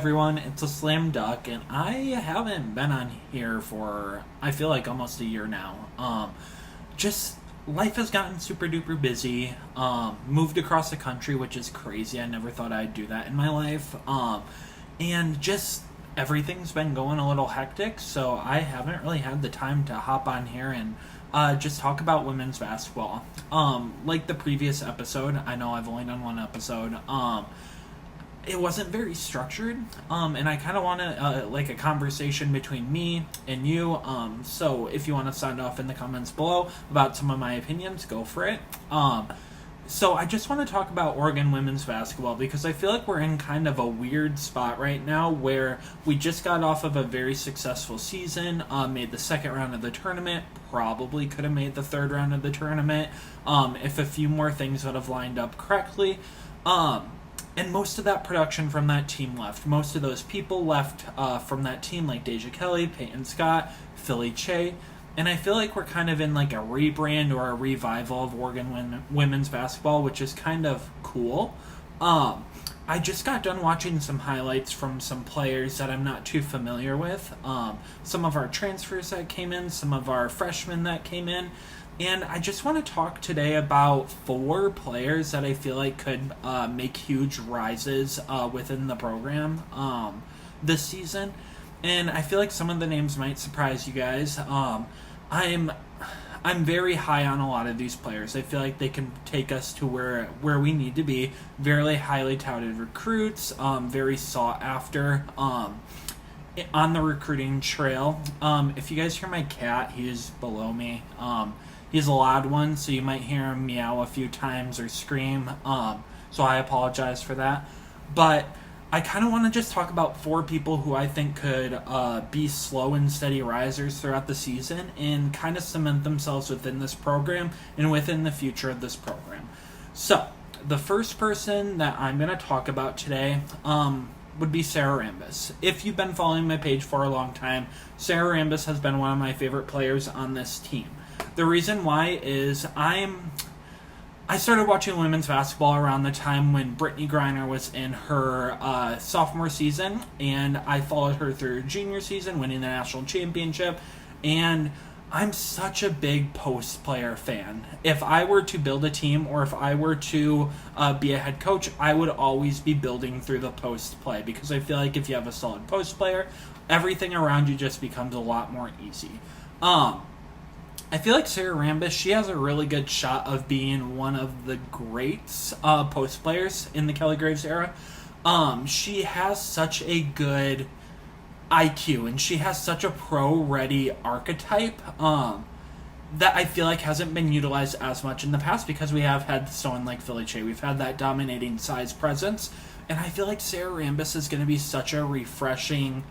everyone, it's a slam duck, and I haven't been on here for, I feel like, almost a year now. Just life has gotten super duper busy. Moved across the country, which is crazy. I never thought I'd do that in my life. And just everything's been going a little hectic, so I haven't really had the time to hop on here and just talk about women's basketball. Like the previous episode, I know I've only done one episode. It wasn't very structured, and I kind of want to, like a conversation between me and you, so if you want to sound off in the comments below about some of my opinions, go for it. So I just want to talk about Oregon women's basketball because I feel like we're in kind of a weird spot right now where we just got off of a very successful season, made the second round of the tournament, probably could have made the third round of the tournament, if a few more things would have lined up correctly. And most of that production from that team left. Most of those people left from that team, like Deja Kelly, Peyton Scott, Philly Che. And I feel like we're kind of in like a rebrand or a revival of Oregon women's basketball, which is kind of cool. I just got done watching some highlights from some players that I'm not too familiar with. Some of our transfers that came in, some of our freshmen that came in. And I just want to talk today about 4 players that I feel like could make huge rises within the program this season. And I feel like some of the names might surprise you guys. I'm very high on a lot of these players. I feel like they can take us to where we need to be. Very highly touted recruits, very sought after on the recruiting trail. If you guys hear my cat, he is below me. He's a loud one, so you might hear him meow a few times or scream, so I apologize for that. But I kind of want to just talk about 4 people who I think could be slow and steady risers throughout the season and kind of cement themselves within this program and within the future of this program. So, the first person that I'm going to talk about today would be Sarah Rambis. If you've been following my page for a long time, Sarah Rambis has been one of my favorite players on this team. The reason why is I started watching women's basketball around the time when Brittany Griner was in her sophomore season, and I followed her through her junior season, winning the national championship, and I'm such a big post player fan. If I were to build a team or if I were to be a head coach, I would always be building through the post play because I feel like if you have a solid post player, everything around you just becomes a lot more easy. I feel like Sarah Rambis, she has a really good shot of being one of the greats post players in the Kelly Graves era. She has such a good IQ, and she has such a pro-ready archetype that I feel like hasn't been utilized as much in the past because we have had someone like Philly Che. We've had that dominating size presence, and I feel like Sarah Rambis is going to be such a refreshing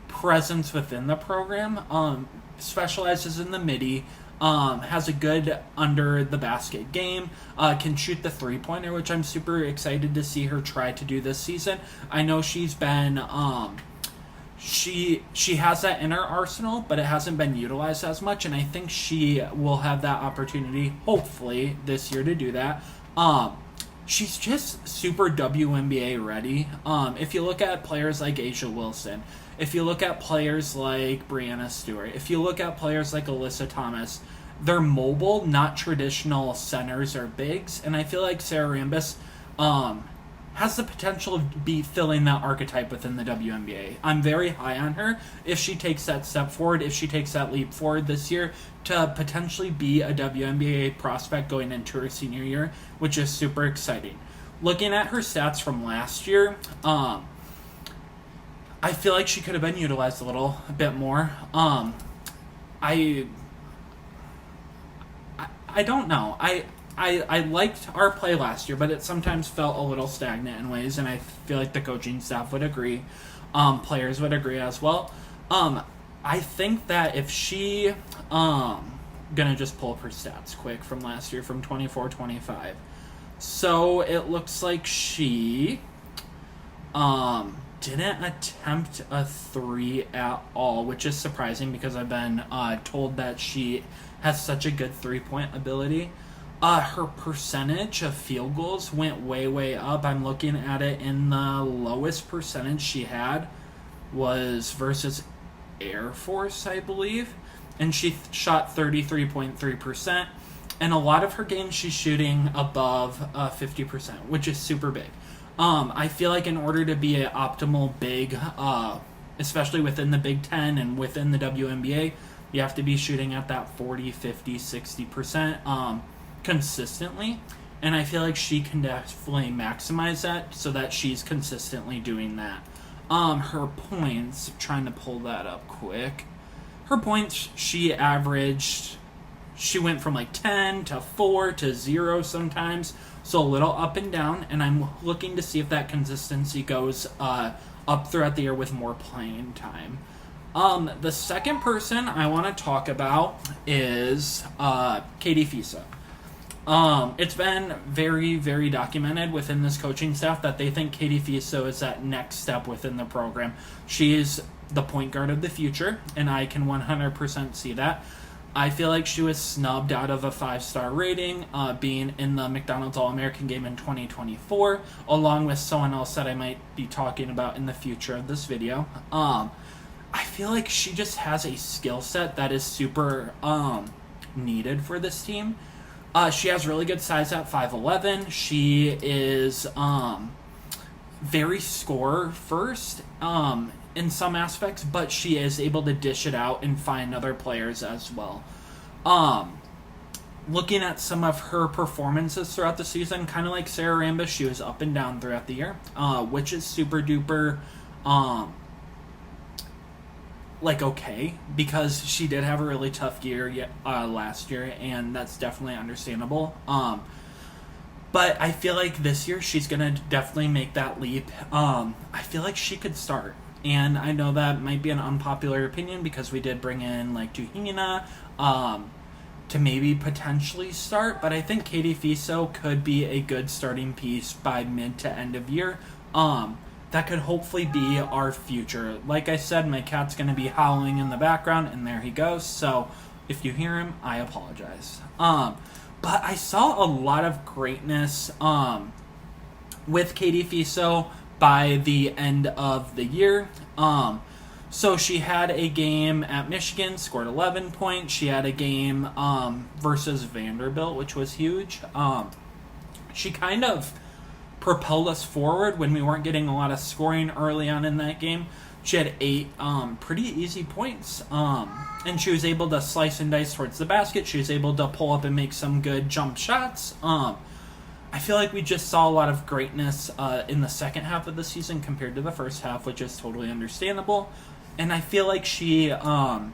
presence within the program. Specializes in the midi, has a good under the basket game, can shoot the 3-pointer, which I'm super excited to see her try to do this season. I know she's been she has that in her arsenal, but it hasn't been utilized as much, and I think she will have that opportunity hopefully this year to do that. She's just super WNBA ready. If you look at players like A'ja Wilson, if you look at players like Breanna Stewart, if you look at players like Alyssa Thomas, they're mobile, not traditional centers or bigs, and I feel like Sarah Rambis has the potential to be filling that archetype within the WNBA. I'm very high on her if she takes that step forward, if she takes that leap forward this year to potentially be a WNBA prospect going into her senior year, which is super exciting. Looking at her stats from last year, I feel like she could have been utilized a little bit more. I don't know. I liked our play last year, but it sometimes felt a little stagnant in ways, and I feel like the coaching staff would agree. Players would agree as well. I think that if she... gonna just pull up her stats quick from last year, from 24-25. So it looks like she... didn't attempt a 3 at all, which is surprising because I've been told that she has such a good 3-point ability. Her percentage of field goals went way, way up. I'm looking at it, and the lowest percentage she had was versus Air Force, I believe. And she shot 33.3%. And a lot of her games she's shooting above 50%, which is super big. I feel like in order to be an optimal big, especially within the Big Ten and within the WNBA, you have to be shooting at that 40, 50, 60% consistently. And I feel like she can definitely maximize that so that she's consistently doing that. Her points, trying to pull that up quick. Her points, she went from like 10 to 4 to 0 sometimes, so a little up and down, and I'm looking to see if that consistency goes up throughout the year with more playing time. The second person I want to talk about is Katie Fisa. It's been very, very documented within this coaching staff that they think Katie Fisa is that next step within the program. She is the point guard of the future, and I can 100% see that. I feel like she was snubbed out of a 5-star rating, being in the McDonald's All-American game in 2024, along with someone else that I might be talking about in the future of this video. I feel like she just has a skill set that is super needed for this team. She has really good size at 5'11". She is very scorer first in some aspects, but she is able to dish it out and find other players as well. Looking at some of her performances throughout the season, kind of like Sarah Rambis, she was up and down throughout the year, which is super duper okay, because she did have a really tough year last year, and that's definitely understandable. But I feel like this year she's going to definitely make that leap. I feel like she could start. And I know that might be an unpopular opinion because we did bring in like Tuhina to maybe potentially start. But I think Katie Fisa could be a good starting piece by mid to end of year. That could hopefully be our future. Like I said, my cat's going to be howling in the background, and there he goes. So if you hear him, I apologize. But I saw a lot of greatness with Katie Fisa by the end of the year. So she had a game at Michigan, scored 11 points. She had a game versus Vanderbilt, which was huge. She kind of propelled us forward when we weren't getting a lot of scoring early on in that game. She had 8 pretty easy points, and she was able to slice and dice towards the basket. She was able to pull up and make some good jump shots. I feel like we just saw a lot of greatness in the second half of the season compared to the first half, which is totally understandable. And I feel like she can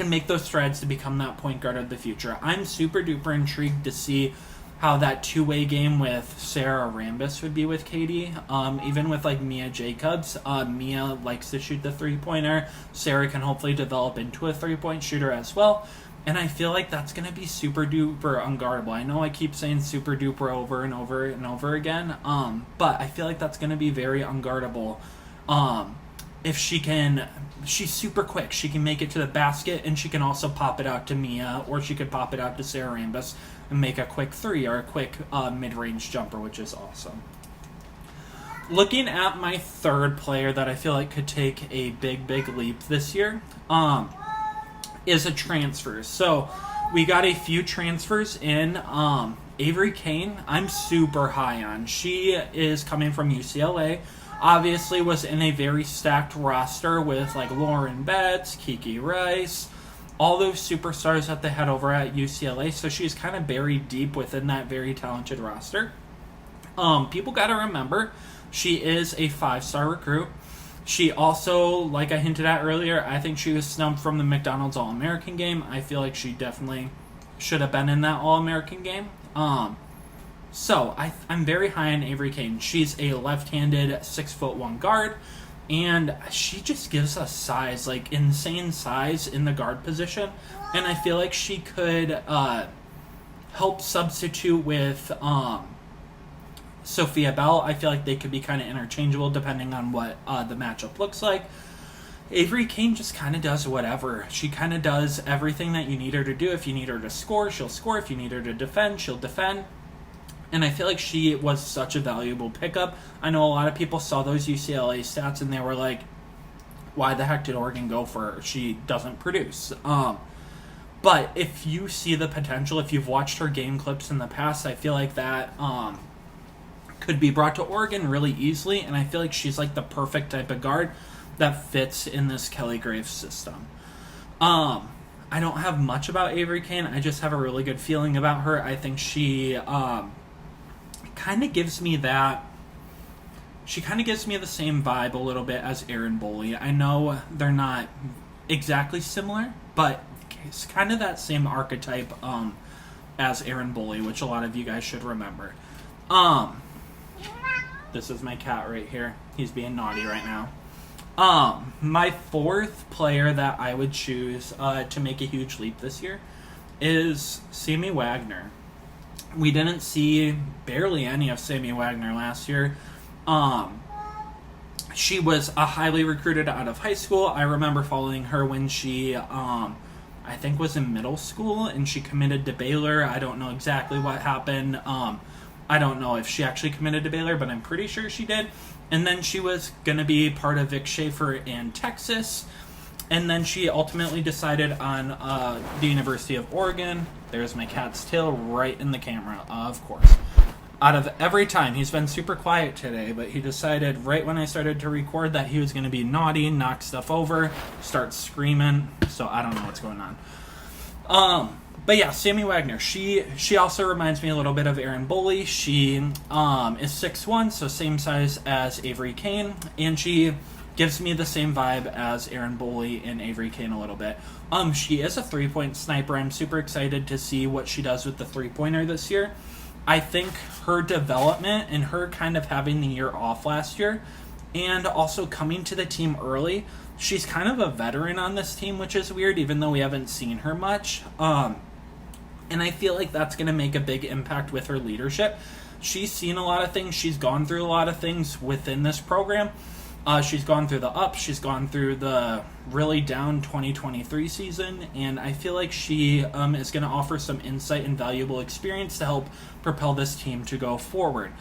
make those strides to become that point guard of the future. I'm super duper intrigued to see how that two-way game with Sarah Rambis would be with Katie. Even with like Mia Jacobs. Mia likes to shoot the three-pointer. Sarah can hopefully develop into a three-point shooter as well. And I feel like that's going to be super duper unguardable. I know I keep saying super duper over and over and over again. But I feel like that's going to be very unguardable. If she's super quick. She can make it to the basket, and she can also pop it out to Mia, or she could pop it out to Sarah Rambis and make a quick three or a quick mid-range jumper, which is awesome. Looking at my third player that I feel like could take a big, big leap this year, is a transfer. So we got a few transfers in. Avery Kane, I'm super high on. She is coming from UCLA. Obviously was in a very stacked roster with like Lauren Betts, Kiki Rice, all those superstars that they had over at UCLA. So she's kind of buried deep within that very talented roster. People got to remember, she is a 5-star recruit. She also, like I hinted at earlier, I think she was snubbed from the McDonald's All-American game. I feel like she definitely should have been in that All-American game. So I'm very high on Avery Kane. She's a left-handed 6'1" guard, and she just gives us size, like insane size in the guard position. And I feel like she could help substitute with Sophia Bell. I feel like they could be kind of interchangeable depending on what the matchup looks like. Avery Kane just kind of does whatever. She kind of does everything that you need her to do. If you need her to score, she'll score. If you need her to defend, she'll defend. And I feel like she was such a valuable pickup. I know a lot of people saw those UCLA stats and they were like, why the heck did Oregon go for her? She doesn't produce. But if you see the potential, if you've watched her game clips in the past, I feel like that could be brought to Oregon really easily. And I feel like she's like the perfect type of guard that fits in this Kelly Graves system. I don't have much about Avery Kane. I just have a really good feeling about her. I think she kind of gives me that. She kind of gives me the same vibe a little bit as Erin Boley. I know they're not exactly similar, but it's kind of that same archetype as Erin Boley, which a lot of you guys should remember. This is my cat right here. He's being naughty right now. My fourth player that I would choose to make a huge leap this year is Sammy Wagner. We didn't see barely any of Sammy Wagner last year. She was a highly recruited out of high school. I remember following her when she, I think was in middle school, and she committed to Baylor. I don't know exactly what happened. I don't know if she actually committed to Baylor, but I'm pretty sure she did. And then she was going to be part of Vic Schaefer in Texas. And then she ultimately decided on the University of Oregon. There's my cat's tail right in the camera, of course. Out of every time, he's been super quiet today, but he decided right when I started to record that he was going to be naughty, knock stuff over, start screaming. So I don't know what's going on. But yeah, Sammy Wagner, she also reminds me a little bit of Erin Boley. She is 6'1", so same size as Avery Kane, and she gives me the same vibe as Erin Boley and Avery Kane a little bit. She is a three-point sniper. I'm super excited to see what she does with the three-pointer this year. I think her development and her kind of having the year off last year and also coming to the team early, she's kind of a veteran on this team, which is weird, even though we haven't seen her much. And I feel like that's going to make a big impact with her leadership. She's seen a lot of things. She's gone through a lot of things within this program. She's gone through the ups. She's gone through the really down 2023 season. And I feel like she is going to offer some insight and valuable experience to help propel this team to go forward.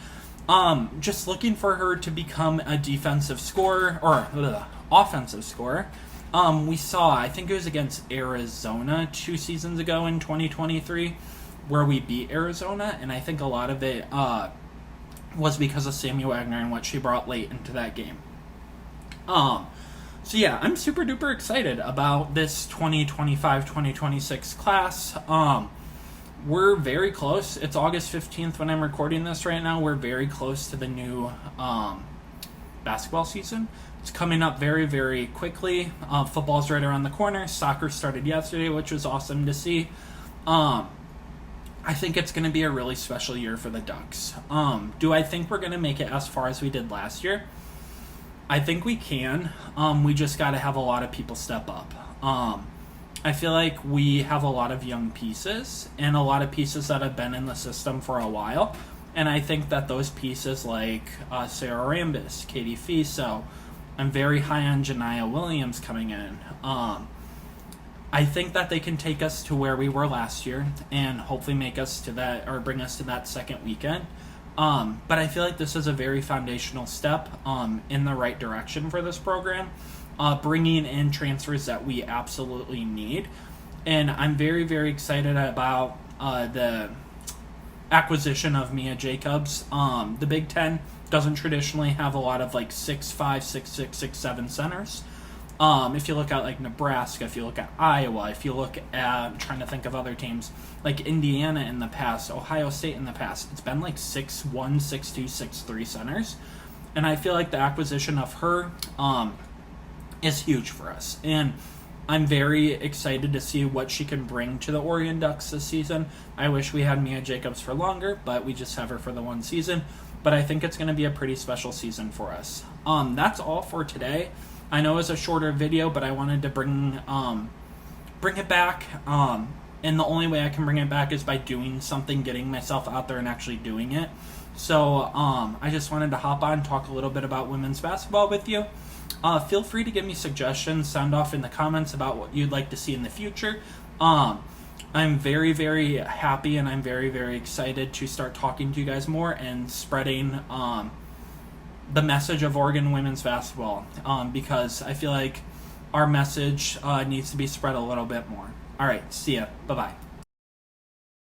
Just looking for her to become a defensive scorer, or offensive scorer. We saw, I think it was against Arizona 2 seasons ago in 2023, where we beat Arizona, and I think a lot of it was because of Sammy Wagner and what she brought late into that game. So yeah, I'm super duper excited about this 2025-2026 class. We're very close. It's August 15th when I'm recording this right now. We're very close to the new basketball season. It's coming up very, very quickly. Football's right around the corner. Soccer started yesterday, which was awesome to see. I think it's going to be a really special year for the Ducks. Do I think we're going to make it as far as we did last year? I think we can. We just got to have a lot of people step up. I feel like we have a lot of young pieces and a lot of pieces that have been in the system for a while. And I think that those pieces like Sarah Rambis, Katie Fiso, I'm very high on Janiyah Williams coming in. I think that they can take us to where we were last year and hopefully make us to that, or bring us to that second weekend. But I feel like this is a very foundational step in the right direction for this program, bringing in transfers that we absolutely need. And I'm very, very excited about the acquisition of Mia Jacobs. The Big Ten doesn't traditionally have a lot of like 6'5", 6'6", 6'7" centers. If you look at like Nebraska, if you look at Iowa, if you look at, I'm trying to think of other teams, like Indiana in the past, Ohio State in the past, it's been like 6'1", 6'2", 6'3" centers. And I feel like the acquisition of her is huge for us. And I'm very excited to see what she can bring to the Oregon Ducks this season. I wish we had Mia Jacobs for longer, but we just have her for the one season. But I think it's going to be a pretty special season for us. That's all for today. I know it's a shorter video, but I wanted to bring it back. And the only way I can bring it back is by doing something, getting myself out there and actually doing it. So I just wanted to hop on, talk a little bit about women's basketball with you. Feel free to give me suggestions, sound off in the comments about what you'd like to see in the future. Um, I'm very, very happy and I'm very, very excited to start talking to you guys more and spreading the message of Oregon women's basketball, because I feel like our message needs to be spread a little bit more. All right, see ya. Bye-bye.